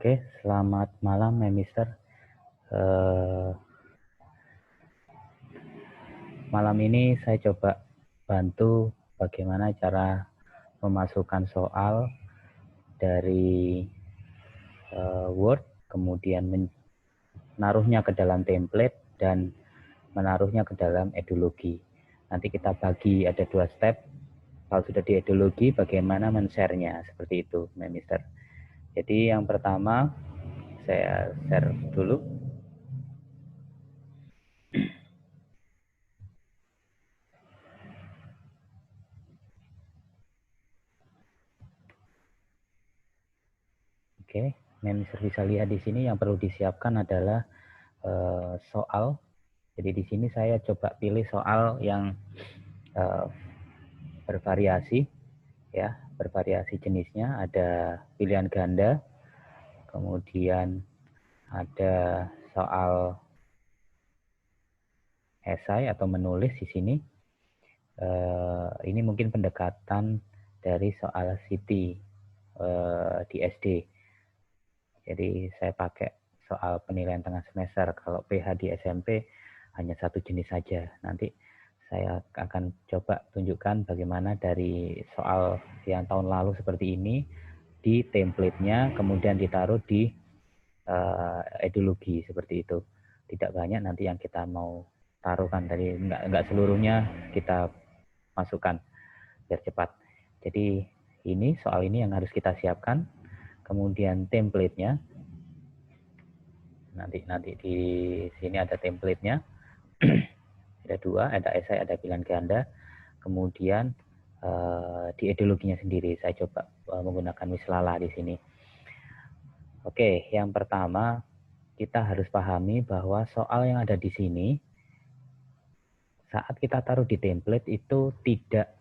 Oke, selamat malam, Mister. Malam ini saya coba bantu bagaimana cara memasukkan soal dari Word, kemudian menaruhnya ke dalam template dan menaruhnya ke dalam Edulogi. Nanti kita bagi ada 2 step. Kalau sudah di Edulogi, bagaimana men-share-nya, seperti itu, Mister. Jadi yang pertama, saya share dulu. Oke, Mister bisa lihat di sini yang perlu disiapkan adalah soal. Jadi di sini saya coba pilih soal yang bervariasi, ya, bervariasi jenisnya. Ada pilihan ganda, kemudian ada soal esai atau menulis di sini. Ini mungkin pendekatan dari soal Siti di SD. Jadi saya pakai soal penilaian tengah semester. Kalau PH di SMP hanya satu jenis saja. Nanti saya akan coba tunjukkan bagaimana dari soal yang tahun lalu seperti ini di template-nya, kemudian ditaruh di Edulogi seperti itu. Tidak banyak nanti yang kita mau taruhkan tadi, enggak seluruhnya kita masukkan biar cepat. Jadi ini soal ini yang harus kita siapkan. Kemudian template-nya. Nanti di sini ada template-nya. Ada 2, ada esai, ada pilihan ganda. Kemudian di Eduloginya sendiri saya coba menggunakan Wislala di sini. Oke, yang pertama kita harus pahami bahwa soal yang ada di sini saat kita taruh di template itu tidak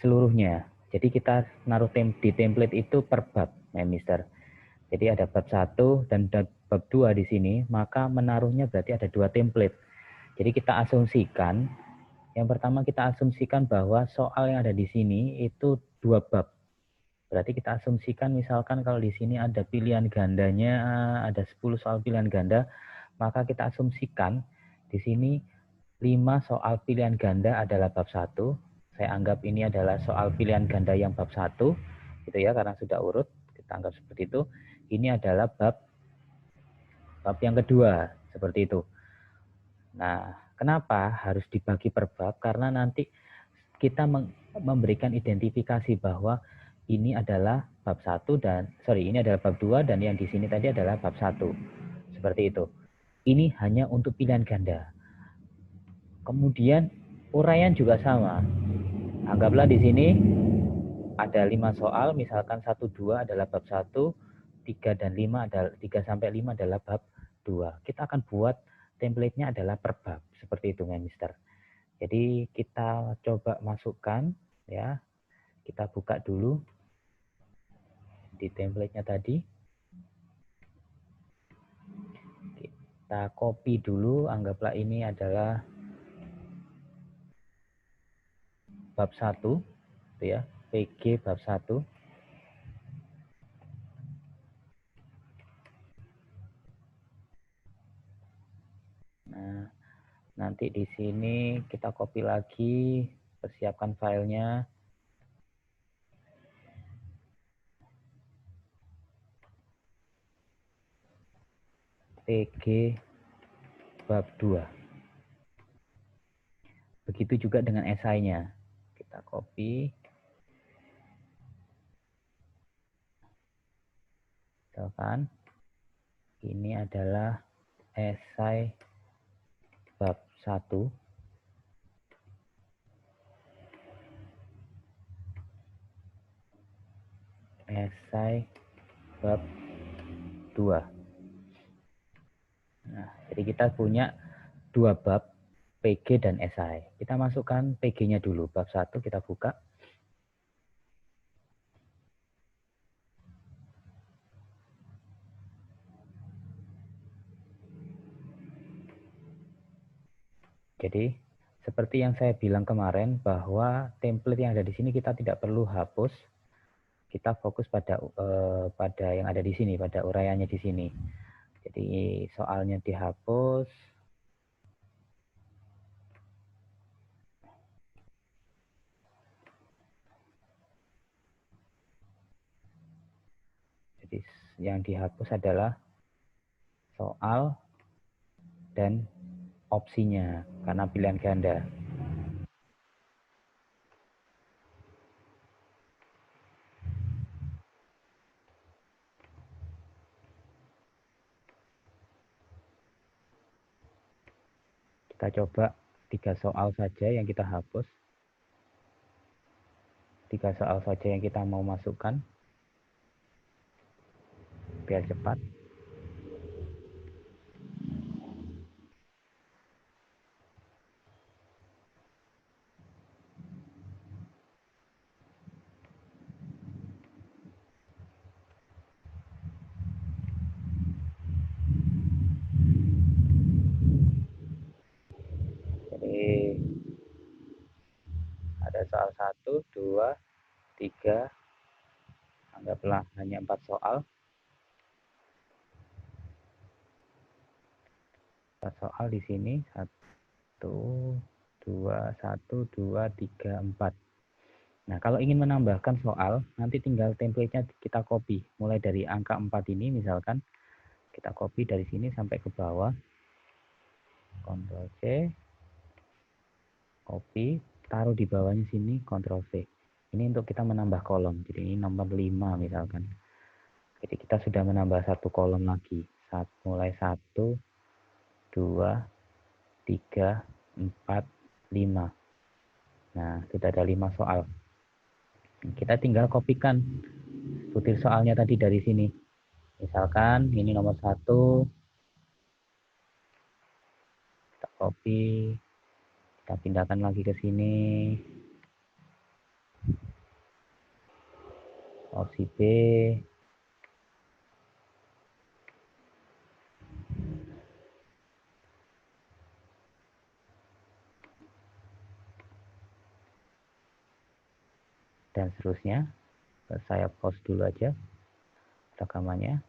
seluruhnya. Jadi kita naruh di template itu per bab, Mister. Jadi ada bab 1 dan bab 2 di sini, maka menaruhnya berarti ada 2 template. Jadi kita asumsikan, yang pertama kita asumsikan bahwa soal yang ada di sini itu 2 bab. Berarti kita asumsikan misalkan kalau di sini ada pilihan gandanya, ada 10 soal pilihan ganda, maka kita asumsikan di sini 5 soal pilihan ganda adalah bab 1. Saya anggap ini adalah soal pilihan ganda yang bab 1, gitu ya, karena sudah urut, kita anggap seperti itu. Ini adalah bab yang kedua, seperti itu. Nah, kenapa harus dibagi per bab? Karena nanti kita memberikan identifikasi bahwa ini adalah bab 1 ini adalah bab 2 dan yang di sini tadi adalah bab 1. Seperti itu. Ini hanya untuk pilihan ganda. Kemudian uraian juga sama. Anggaplah di sini ada 5 soal, misalkan 1 2 adalah bab 1, 3 dan 5 adalah 3 sampai 5 adalah bab 2. Kita akan buat template-nya adalah per bab, seperti itu, Mister. Jadi kita coba masukkan, ya. Kita buka dulu di template-nya tadi. Kita copy dulu, anggaplah ini adalah bab 1, gitu ya, PG bab 1. Nah, nanti di sini kita copy lagi, persiapkan filenya. PG bab 2. Begitu juga dengan esainya. Kita copy. Misalkan ini adalah esai bab 1. Esai bab 2. Nah, jadi kita punya 2 bab, PG dan esai. Kita masukkan PG-nya dulu. Bab 1 kita buka. Jadi, seperti yang saya bilang kemarin bahwa template yang ada di sini kita tidak perlu hapus. kita fokus pada yang ada di sini, pada uraiannya di sini. Jadi soalnya dihapus. Jadi yang dihapus adalah soal dan opsinya karena pilihan ganda. Kita coba 3 soal saja yang kita hapus. 3 soal saja yang kita mau masukkan. Biar cepat. Jadi ada soal 1, 2, 3, anggaplah hanya 4 soal. 4 soal di sini, 1, 2, 1, 2, 3, 4. Nah, kalau ingin menambahkan soal, nanti tinggal template-nya kita copy. Mulai dari angka 4 ini, misalkan, kita copy dari sini sampai ke bawah. Ctrl C, copy, taruh di bawahnya sini, Ctrl V. Ini untuk kita menambah kolom. Jadi ini nomor 5 misalkan. Jadi kita sudah menambah 1 kolom lagi. Mulai 1, 2, 3, 4, 5. Nah, sudah ada 5 soal. Kita tinggal kopikan butir soalnya tadi dari sini. Misalkan ini nomor 1, kita copy, kita pindahkan lagi ke sini. Opsi B. Dan seterusnya. Saya pause dulu aja rekamannya.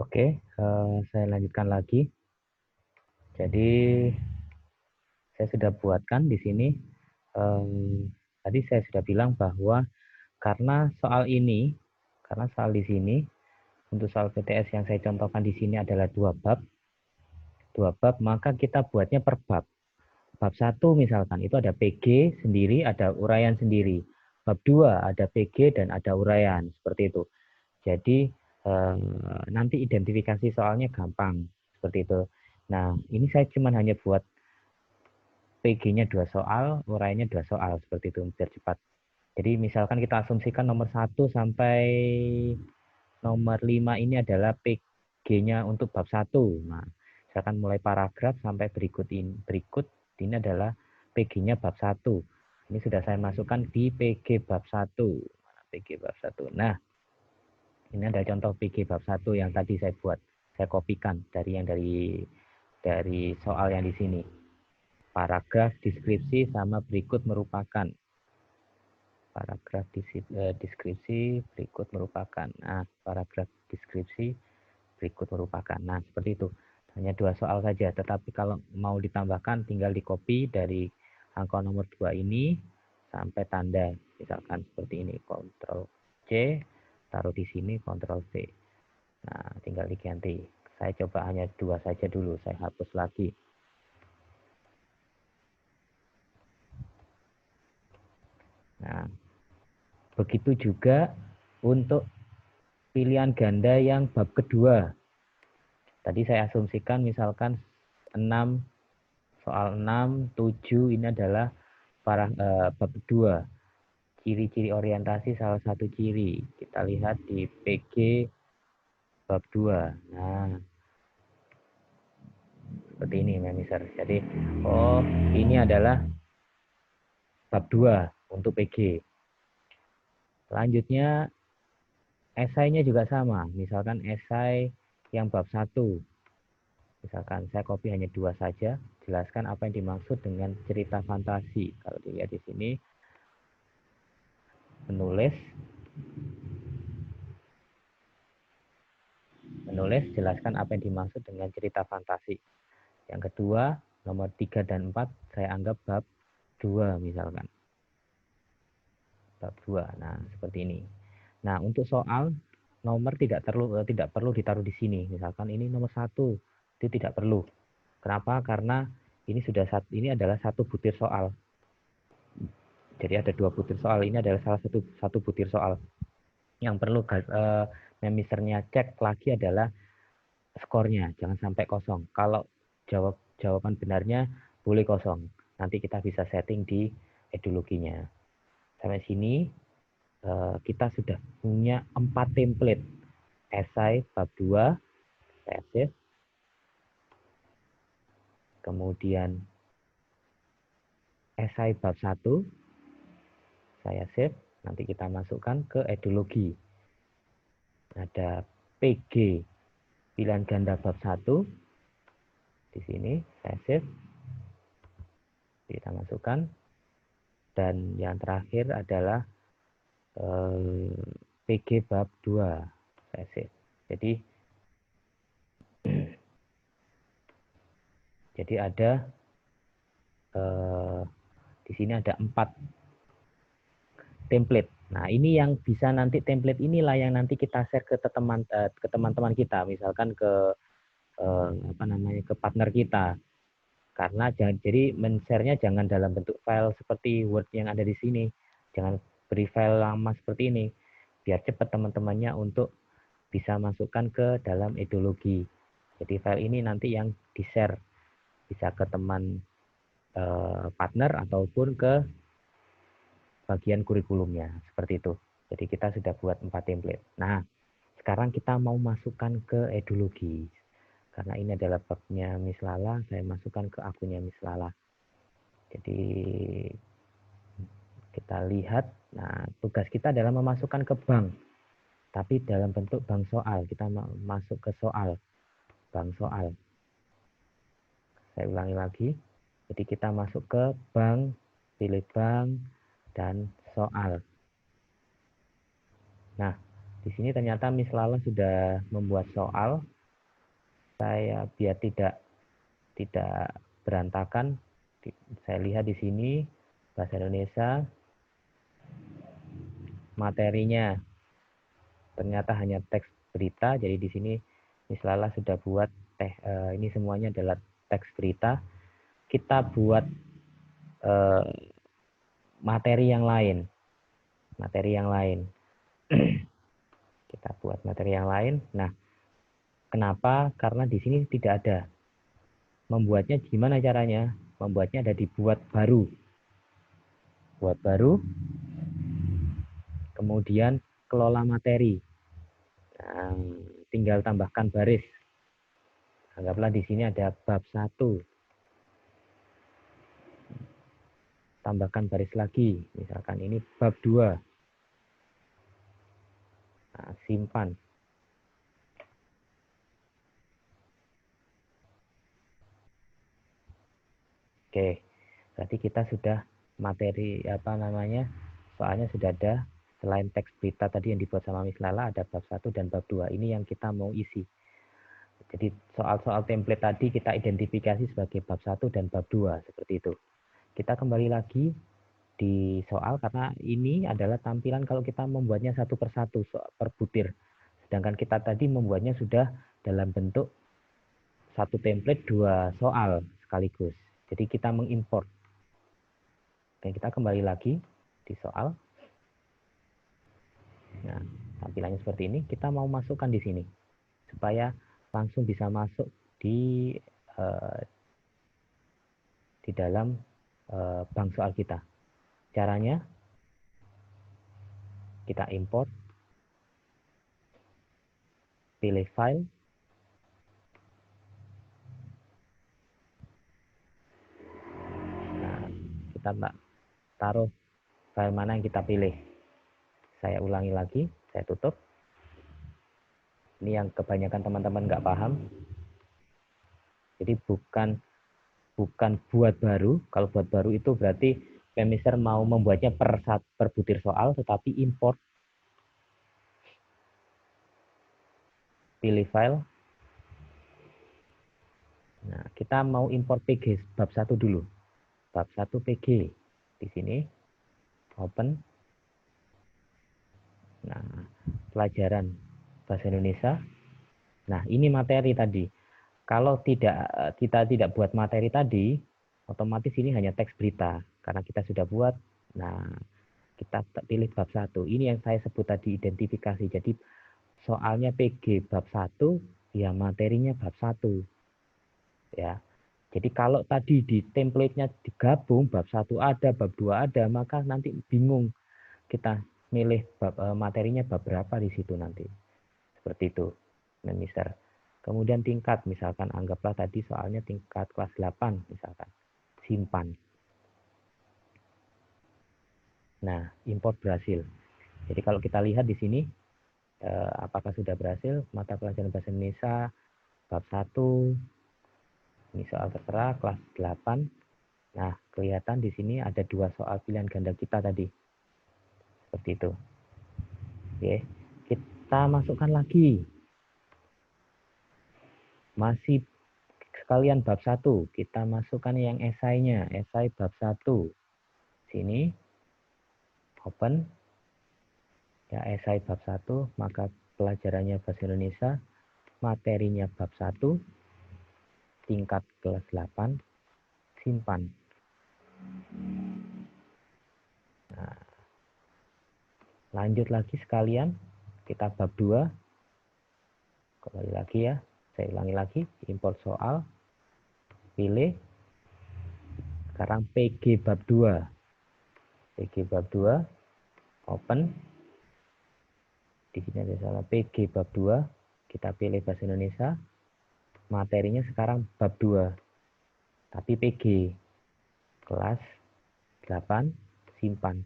Oke, saya lanjutkan lagi. Jadi saya sudah buatkan di sini. Tadi saya sudah bilang bahwa karena soal di sini untuk soal PTS yang saya contohkan di sini adalah 2 bab, maka kita buatnya per bab. Bab 1 misalkan itu ada PG sendiri, ada uraian sendiri. Bab 2 ada PG dan ada uraian, seperti itu. Jadi nanti identifikasi soalnya gampang, seperti itu. Nah, ini saya cuma hanya buat PG-nya 2 soal, uraiannya 2 soal, seperti itu, biar cepat. Jadi misalkan kita asumsikan nomor 1 sampai nomor 5 ini adalah PG-nya untuk bab 1. Nah, misalkan mulai paragraf sampai berikut ini adalah PG-nya bab 1. Ini sudah saya masukkan di PG bab 1. PG bab 1. Nah, ini ada contoh PG bab 1 yang tadi saya buat. Saya kopikan dari soal yang di sini. Paragraf, deskripsi, sama berikut merupakan. Paragraf deskripsi berikut merupakan. Nah, paragraf deskripsi berikut merupakan. Nah, seperti itu. Hanya 2 soal saja, tetapi kalau mau ditambahkan tinggal di copy dari angka nomor 2 ini sampai tanda. Misalkan seperti ini, Ctrl C, taruh di sini, Ctrl V. Nah, tinggal diganti. Saya coba hanya 2 saja dulu, saya hapus lagi. Nah, begitu juga untuk pilihan ganda yang bab kedua. Tadi saya asumsikan misalkan 6, soal 6, 7 ini adalah bab kedua. Ciri-ciri orientasi salah satu ciri. Kita lihat di PG bab 2. Nah, seperti ini, Mister. Jadi, oh, ini adalah bab 2 untuk PG. Selanjutnya, esainya juga sama. Misalkan esai yang bab 1. Misalkan saya copy hanya 2 saja, jelaskan apa yang dimaksud dengan cerita fantasi. Kalau dilihat di sini, menulis, jelaskan apa yang dimaksud dengan cerita fantasi. Yang kedua, nomor 3 dan 4, saya anggap bab 2 misalkan. Bab 2, nah seperti ini. Nah, untuk soal, nomor tidak perlu ditaruh di sini. Misalkan ini nomor 1, itu tidak perlu. Kenapa? Karena ini adalah satu butir soal. Jadi ada 2 butir soal. Ini adalah salah satu butir soal. Yang perlu misternya cek lagi adalah skornya, jangan sampai kosong. Kalau jawaban benarnya boleh kosong. Nanti kita bisa setting di eduluginya. Sampai sini kita sudah punya 4 template. Esai bab 2, saya save. Kemudian esai bab 1, saya save. Nanti kita masukkan ke edulugi. Ada PG, pilihan ganda bab 1. Di sini saya save. Kita masukkan. Dan yang terakhir adalah PG bab 2. Saya save. Jadi ada di sini ada 4 template. Nah, ini yang bisa nanti template inilah yang nanti kita share ke teman-teman kita, misalkan ke ke partner kita. Karena jadi men-share-nya jangan dalam bentuk file seperti Word yang ada di sini. Jangan beri file lama seperti ini. Biar cepat teman-temannya untuk bisa masukkan ke dalam ideologi. Jadi file ini nanti yang di-share bisa ke teman partner ataupun ke bagian kurikulumnya, seperti itu. Jadi kita sudah buat 4 template. Nah, sekarang kita mau masukkan ke edulugi. Karena ini adalah babnya Miss Lala, saya masukkan ke akunnya Miss Lala. Jadi kita lihat, nah tugas kita adalah memasukkan ke bank. Tapi dalam bentuk bank soal, kita masuk ke soal, bank soal. Saya ulangi lagi. Jadi kita masuk ke bank, pilih bank, dan soal. Nah, di sini ternyata Miss Lala sudah membuat soal. Saya biar tidak berantakan, saya lihat di sini bahasa Indonesia, materinya ternyata hanya teks berita. Jadi di sini Miss Lala sudah buat ini semuanya adalah teks berita. Kita buat materi yang lain. Kita buat materi yang lain. Nah, kenapa? Karena di sini tidak ada. Membuatnya gimana caranya? Membuatnya ada di buat baru. Buat baru. Kemudian kelola materi. Nah, tinggal tambahkan baris. Anggaplah di sini ada bab 1. Tambahkan baris lagi. Misalkan ini bab 2. Nah, simpan. Oke, berarti kita sudah materi soalnya sudah ada. Selain teks berita tadi yang dibuat sama Miss Lala, ada bab 1 dan bab 2. Ini yang kita mau isi. Jadi soal-soal template tadi kita identifikasi sebagai bab 1 dan bab 2, seperti itu. Kita kembali lagi di soal, karena ini adalah tampilan kalau kita membuatnya satu persatu per butir. Sedangkan kita tadi membuatnya sudah dalam bentuk satu template 2 soal sekaligus. Jadi kita mengimport. Dan kita kembali lagi di soal. Nah, tampilannya seperti ini. Kita mau masukkan di sini supaya langsung bisa masuk di dalam bank soal kita. Caranya kita import, pilih file, nah, kita taruh file mana yang kita pilih. Saya ulangi lagi, saya tutup. Ini yang kebanyakan teman-teman nggak paham. Jadi bukan buat baru. Kalau buat baru itu berarti Memister mau membuatnya per butir soal, tetapi import, pilih file. Nah, kita mau import PG bab 1 dulu. Bab 1 PG. Di sini, open. Nah, pelajaran bahasa Indonesia. Nah, ini materi tadi. Kalau kita tidak buat materi tadi, otomatis ini hanya teks berita. Karena kita sudah buat, nah kita pilih bab 1. Ini yang saya sebut tadi identifikasi. Jadi soalnya PG bab 1, ya materinya bab 1. Ya. Jadi kalau tadi di template-nya digabung, bab 1 ada, bab 2 ada, maka nanti bingung kita milih materinya bab berapa di situ nanti. Seperti itu, Mister. Kemudian tingkat, misalkan anggaplah tadi soalnya tingkat kelas 8, misalkan. Simpan. Nah, import berhasil. Jadi kalau kita lihat di sini, apakah sudah berhasil, mata pelajaran bahasa Indonesia, bab 1, ini soal tertera, kelas 8. Nah, kelihatan di sini ada 2 soal pilihan ganda kita tadi. Seperti itu. Oke, kita masukkan lagi. Masih sekalian bab 1, kita masukkan yang esainya, esai bab 1. Sini, open. Ya, esai bab 1, maka pelajarannya bahasa Indonesia, materinya bab 1, tingkat kelas 8, simpan. Nah, lanjut lagi sekalian, kita bab 2, kembali lagi ya, saya ulangi lagi, import soal, pilih, sekarang PG bab 2, PG bab 2, open, di sini ada salah PG bab 2, kita pilih bahasa Indonesia, materinya sekarang bab 2, tapi PG, kelas 8, simpan.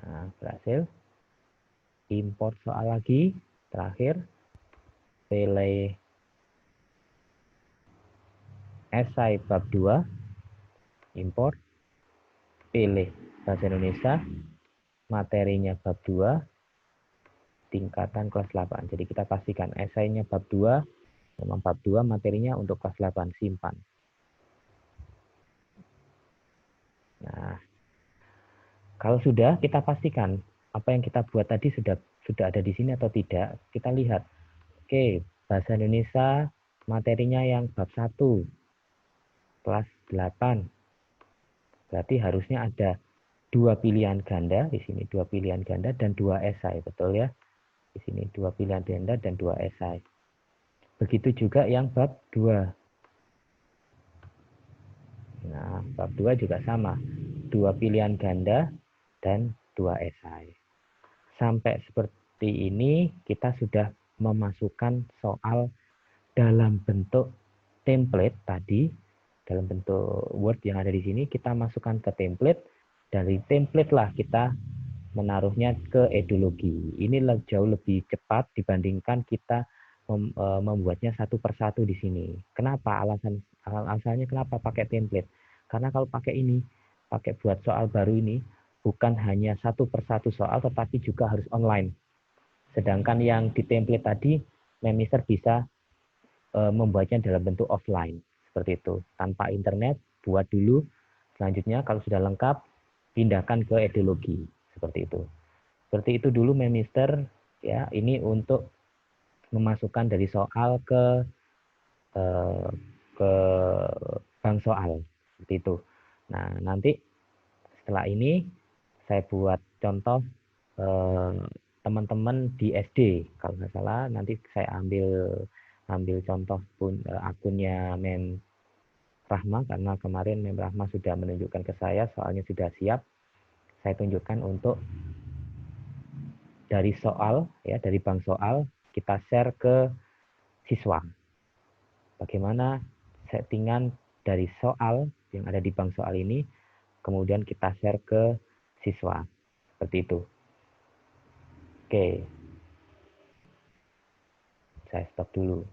Nah, berhasil. Import soal lagi, terakhir, pilih esai bab 2, import, pilih bahasa Indonesia, materinya bab 2, tingkatan kelas 8. Jadi kita pastikan esainya bab 2, memang bab 2 materinya untuk kelas 8, simpan. Nah, kalau sudah, kita pastikan apa yang kita buat tadi sudah ada di sini atau tidak. Kita lihat. Oke, bahasa Indonesia materinya yang bab 1, kelas 8. Berarti harusnya ada 2 pilihan ganda, di sini 2 pilihan ganda dan 2 esai, betul ya? Di sini 2 pilihan ganda dan 2 esai. Begitu juga yang bab 2. Nah, bab 2 juga sama. 2 pilihan ganda dan 2 esai. Sampai seperti ini kita sudah memasukkan soal dalam bentuk template tadi, dalam bentuk Word yang ada di sini, kita masukkan ke template. Dari template lah kita menaruhnya ke edologi. Ini jauh lebih cepat dibandingkan kita membuatnya satu persatu di sini. Kenapa? Alasannya kenapa pakai template? Karena kalau pakai ini, pakai buat soal baru ini, bukan hanya satu persatu soal, tetapi juga harus online. Sedangkan yang di template tadi, Memister bisa membuatnya dalam bentuk offline. Seperti itu. Tanpa internet, buat dulu. Selanjutnya, kalau sudah lengkap, pindahkan ke edologi. Seperti itu. Seperti itu dulu Memister. Ya, ini untuk memasukkan dari soal ke bank soal. Seperti itu. Nah, nanti setelah ini saya buat contoh teman-teman di SD. Kalau nggak salah nanti saya ambil contoh akunnya Mem Rahma, karena kemarin Mem Rahma sudah menunjukkan ke saya soalnya sudah siap. Saya tunjukkan untuk dari soal, ya dari bank soal kita share ke siswa. Bagaimana settingan dari soal yang ada di bank soal ini, kemudian kita share ke siswa. Seperti itu. Oke. Saya stop dulu.